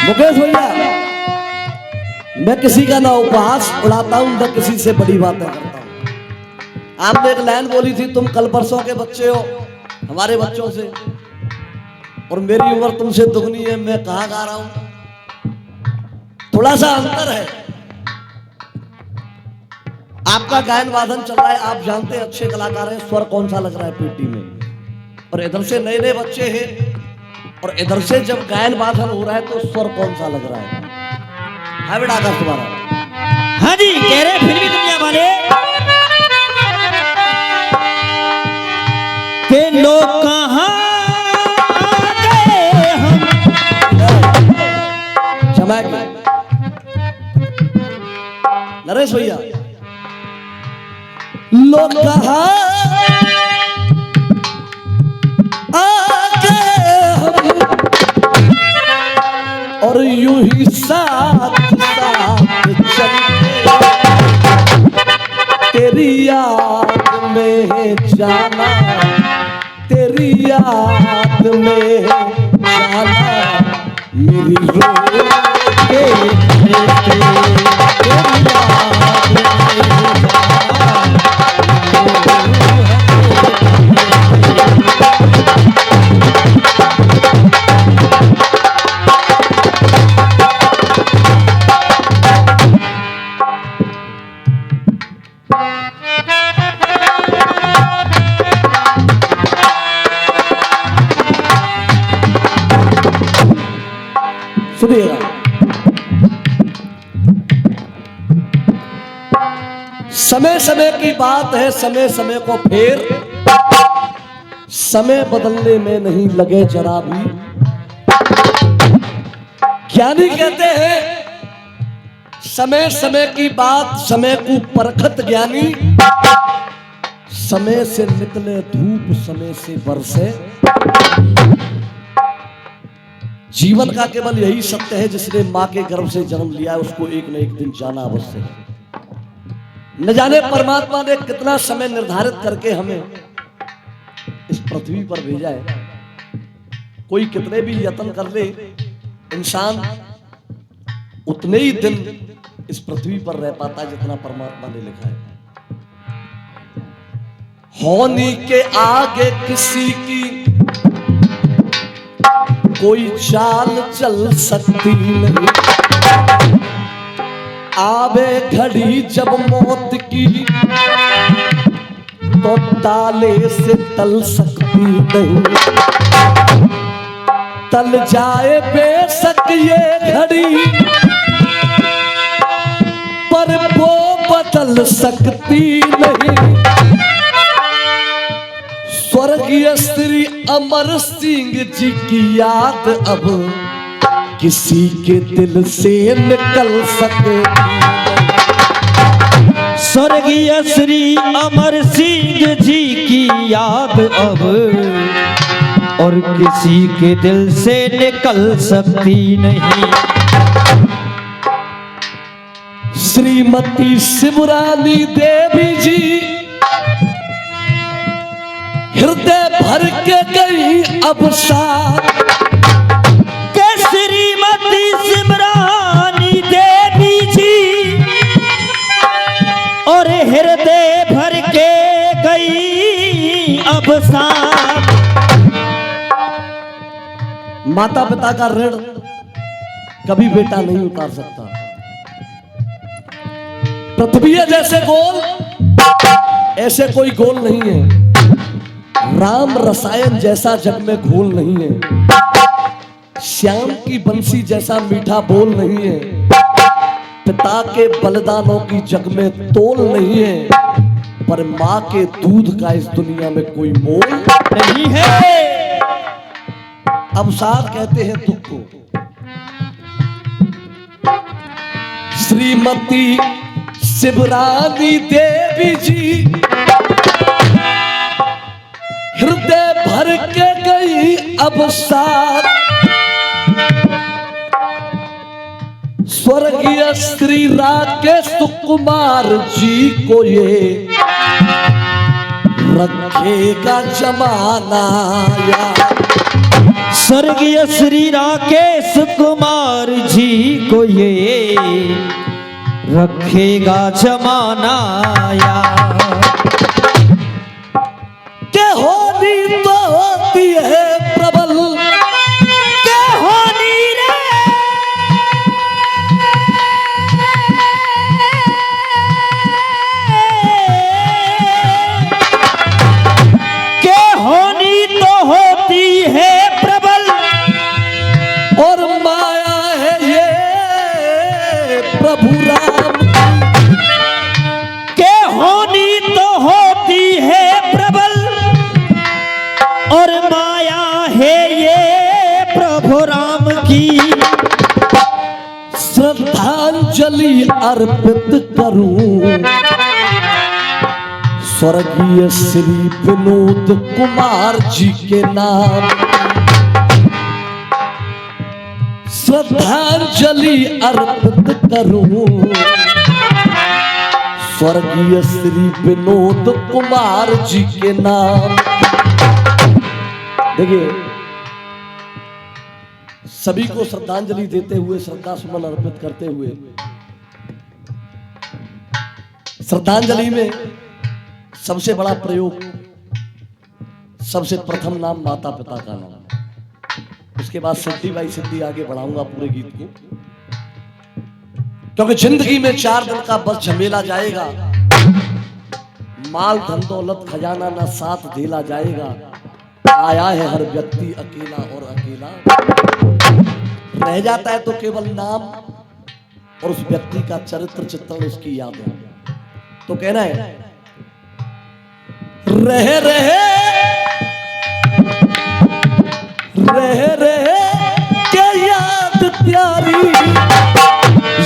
मुकेश भैया, मैं किसी का ना उपहास उड़ाता हूं न किसी से बड़ी बातें करता हूं। आपने एक लाइन बोली थी, तुम कल परसों के बच्चे हो हमारे बच्चों से, और मेरी उम्र तुमसे दुगनी है। मैं कहाँ गा रहा हूं, थोड़ा सा अंतर है। आपका गायन वादन चल रहा है, आप जानते हैं अच्छे कलाकार हैं, स्वर कौन सा लग रहा है पेटी में, और इधर से नए नए बच्चे हैं, और इधर से जब गायन वादन हो रहा है तो स्वर कौन सा लग रहा है बेटा आकाश तुम्हारा? हाँ जी, कह रहे फिल्मी दुनिया वाले के लोग कहाँ गए हम। क्षमा के नरेश भैया, लोग कहाँ और यूं ही साथ साथ चलते तेरी याद में जाना, तेरी याद में जाना, मेरी रो के तेरी याद सुनिएगा। समय समय की बात है, समय समय को फेर, समय बदलने में नहीं लगे जरा भी। ज्ञानी कहते हैं समय समय की बात समय को परखत ज्ञानी, समय से निकले धूप समय से बरसे। जीवन का केवल यही सत्य है, जिसने मां के गर्भ से जन्म लिया है उसको एक न एक दिन जाना अवश्य है। न जाने परमात्मा ने कितना समय निर्धारित करके हमें इस पृथ्वी पर भेजा है। कोई कितने भी यत्न कर ले, इंसान उतने ही दिन इस पृथ्वी पर रह पाता है जितना परमात्मा ने लिखा है। होनी के आगे किसी की कोई चाल चल सकती नहीं, आवे घड़ी जब मौत की तो ताले से तल सकती नहीं। तल जाए बेशक ये घड़ी पर वो बदल सकती नहीं। स्वर्गीय श्री अमर सिंह जी की याद अब किसी के दिल से निकल सके। स्वर्गीय श्री अमर सिंह जी की याद अब और किसी के दिल से निकल सकती नहीं। श्रीमती शिवरानी देवी जी हृदय भर के गई अब साथ, के श्रीमती शिवरानी देवी जी और हृदय भर के गई अब साथ। माता पिता का ऋण कभी बेटा नहीं उतार सकता। पृथ्वी जैसे गोल ऐसे कोई गोल नहीं है। राम रसायन जैसा जग में घोल नहीं है। श्याम की बंसी जैसा मीठा बोल नहीं है। पिता के बलिदानों की जग में तोल नहीं है, पर माँ के दूध का इस दुनिया में कोई मोल नहीं है। अवसाद कहते हैं दुख को। श्रीमती शिवरानी देवी जी हृदय भर के गई अब साथ। स्वर्गीय श्री राकेश कुमार जी को ये रखेगा जमाना याद। स्वर्गीय श्री राकेश कुमार जी को ये रखेगा जमाना याद। के होनी तो होती है प्रबल, के होनी रे के होनी तो होती है प्रबल, और माया है ये प्रभु राम। के होनी तो होती है प्रबल, और माया है ये प्रभु राम की। श्रद्धांजलि अर्पित करूं स्वर्गीय श्री विनोद कुमार जी के नाम। श्रद्धांजलि अर्पित करूं स्वर्गीय श्री विनोद कुमार जी के नाम। देखिए, सभी को श्रद्धांजलि देते हुए, श्रद्धा सुमन अर्पित करते हुए, श्रद्धांजलि में सबसे बड़ा प्रयोग, सबसे प्रथम नाम माता पिता का नाम, उसके बाद सिद्धि बाई सिद्धि आगे बढ़ाऊंगा पूरे गीत को, क्योंकि जिंदगी में 4 दिन का बस झमेला जाएगा। माल धन दौलत खजाना ना साथ धेला जाएगा। आया है हर व्यक्ति अकेला, और अकेला रह जाता है तो केवल नाम और उस व्यक्ति का चरित्र चित्रण, उसकी याद है। तो कहना है, रहे रहे रहे रहे के याद प्यारी,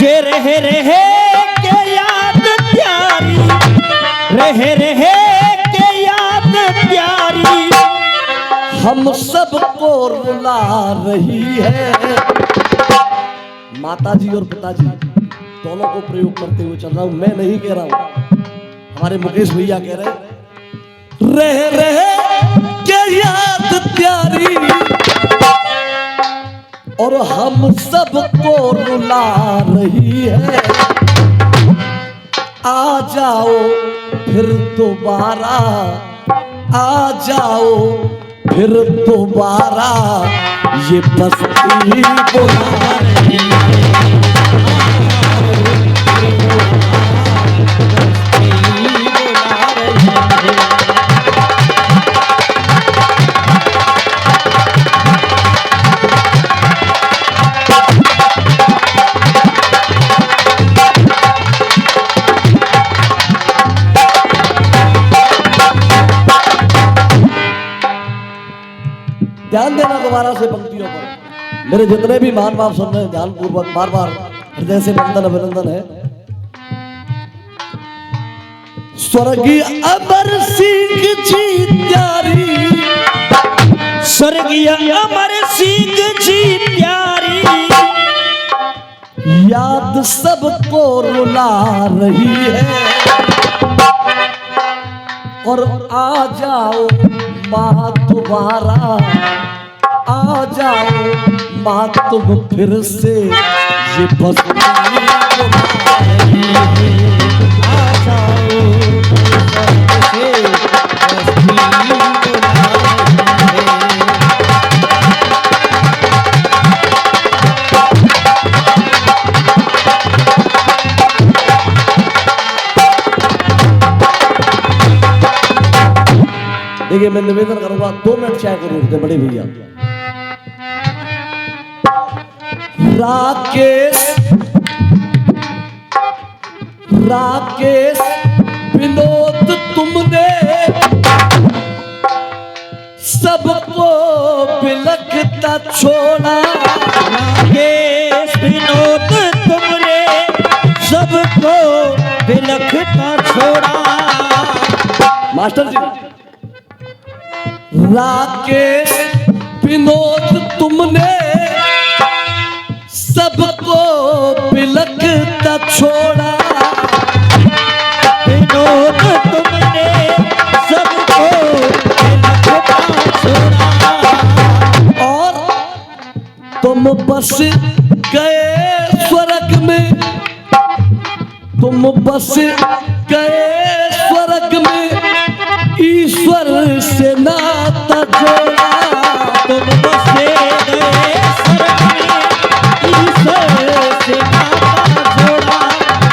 ये रहे रहे के याद प्यारी, रहे रहे के याद प्यारी, हम सबको रुला रही है। माताजी और पिताजी दोनों को प्रयोग करते हुए चल रहा हूं, मैं नहीं कह रहा हूं, हमारे मुकेश भैया कह रहे हैं, रहे रहे के याद प्यारी, और हम सबको रुला रही है। आ जाओ फिर दोबारा, आ जाओ फिर दोबारा, ये बस्ती बुला रही है। ध्यान देना दोबारा से पंक्तियों पर, मेरे जितने भी महान बाप सुन रहे हैं ध्यान पूर्वक, बार बार हृदय से वंदन अभिनंदन है। स्वर्गीय अमर सिंह जी प्यारी, स्वर्गीय अमर सिंह जी प्यारी, याद सबको रुला रही है। और आ जाओ माँ दोबारा, आ जाओ माँ तुम फिर से, ये बस्ती बुला रही है। आ जाओ फिर से, बस्ती बुला रही है। देखिए, मैं निवेदन करूंगा 2 मिनट चाय को रोक दे बड़े भैया। राकेश राकेश विनोद तुमने सबको बिलखता छोड़ा, राकेश विनोद तुमने सबको बिलखता छोड़ा। मास्टर जी, राकेश विनोद तुमने सबको बिलखता छोड़ा, विनोद तुमने सबको बिलखता छोड़ा। और तुम बस गए स्वर्ग में, तुम बस गए स्वर्ग में, ईश्वर से नाता जोड़ा। तुम बसे गए स्वर्ग में, ईश्वर से नाता जोड़ा।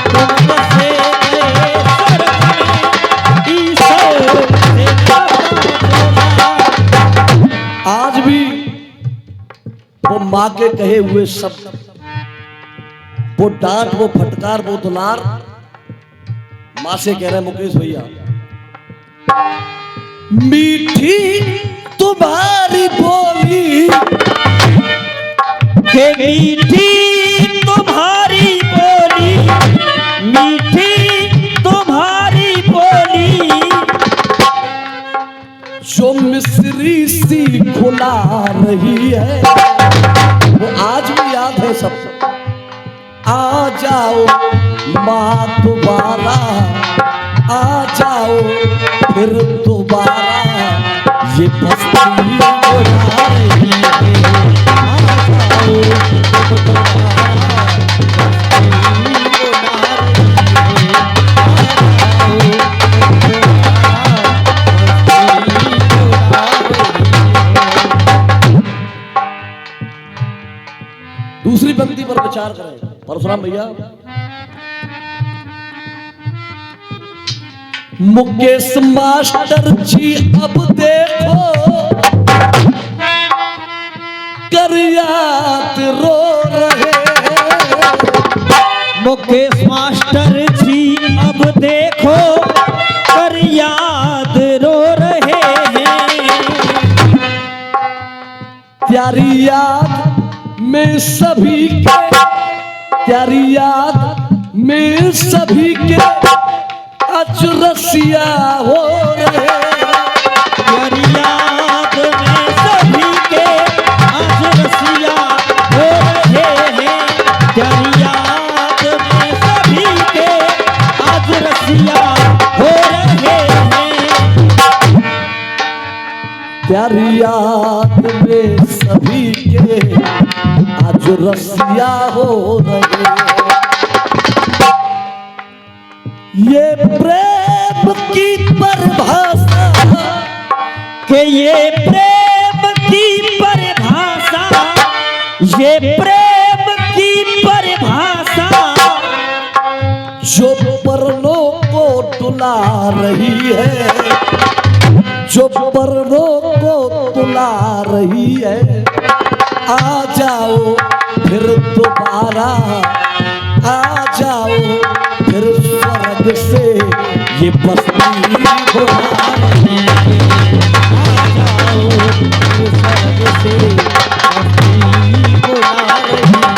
तुम बसे गए स्वर्ग में, ईश्वर से नाता जोड़ा। आज भी वो माँ के कहे हुए शब्द, वो डांट, वो फटकार, वो दुलार, माँ से कह रहे हैं मुकेश भैया, मीठी तुम्हारी बोली, के मीठी तुम्हारी बोली, मीठी तुम्हारी बोली, जो मिस्री सी खुला रही है, वो आज भी याद है सब। आ जाओ माँ दोबारा, आ जाओ फिर दोबारा, ये बस्ती बुला रही है। आ जाओ दोबारा, बस्ती बुला रही है। आ जाओ दोबारा, बस्ती बुला रही है। दूसरी पंक्ति पर विचार करें परशुराम भैया। मुकेश मास्टर जी अब देखो कर याद रो रहे हैं। मुकेश मास्टर जी अब देखो कर याद रो रहे हैं। प्यारी याद में सभी के, प्यारी याद में सभी के अचरसिया हो रहे हैं। प्यारी याद में सभी के अचरसिया हो रहे हैं। प्यारी याद में सभी के अचरसिया हो रहे हैं। प्यारी याद में सभी के आज रसिया हो रहे हैं। ये प्रेम की परिभाषा, कि ये प्रेम की परिभाषा, ये प्रेम की परिभाषा, जो परनों को तुला रही है, जो परनों को तुला रही है। आ जाओ फिर दोबारा, आ जाओ फिर स्वर्ग से, ये बस्ती बुला रही है। आ जाओ फिर स्वर्ग से, बस्ती बुला रही है।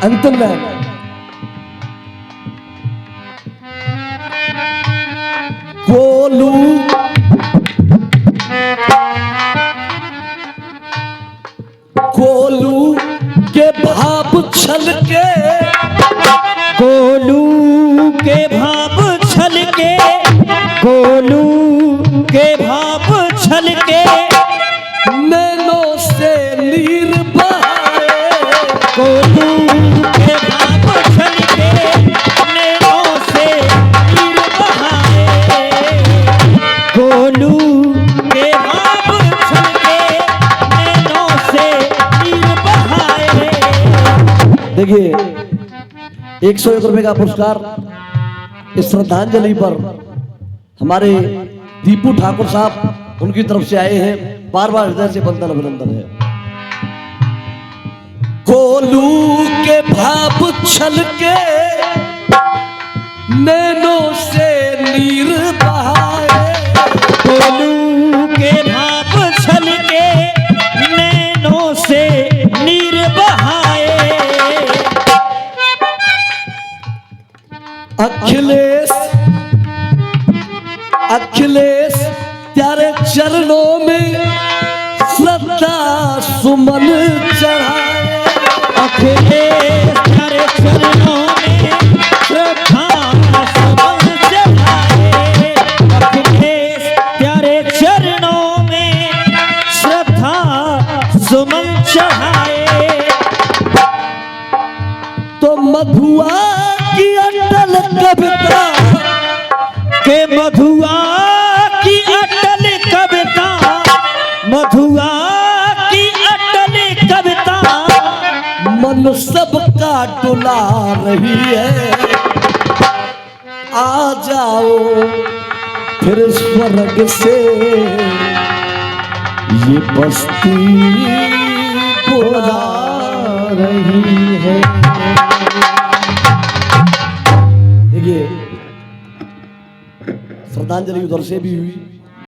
अंतिम में गोलू गोलू के भाव छलके, गोलू के भाव छलके, गोलू के भाव छलके, नैनों से नीर बहाए। गोलू के भाव छलके, नैनों से नीर बहाए। गोलू के भाव छलके, नैनों से नीर बहाए। देखिए 101 रुपए का पुरस्कार इस श्रद्धांजलि पर हमारे दीपू ठाकुर साहब उनकी तरफ से आए हैं। बार बार हृदय से बंदन अभिनंदन है। गोलू के भाव छलके, नैनों से नीर बहाए। गोलू के भाव छलके, नैनों से नीर बहाए। अखिलेश अखिलेश तेरे चरणों में श्रद्धा सुमन चढ़ाए। अखिलेश तेरे चरणों में श्रद्धा सुमन मधुआ की अटल कविता, के मधुआ की अटल कविता, मधुआ की अटल कविता, मन सबका डुला रही है। आ जाओ फिर स्वर्ग से ये बस्ती बुला रही है। देखिए श्रद्धांजलि उधर से भी हुई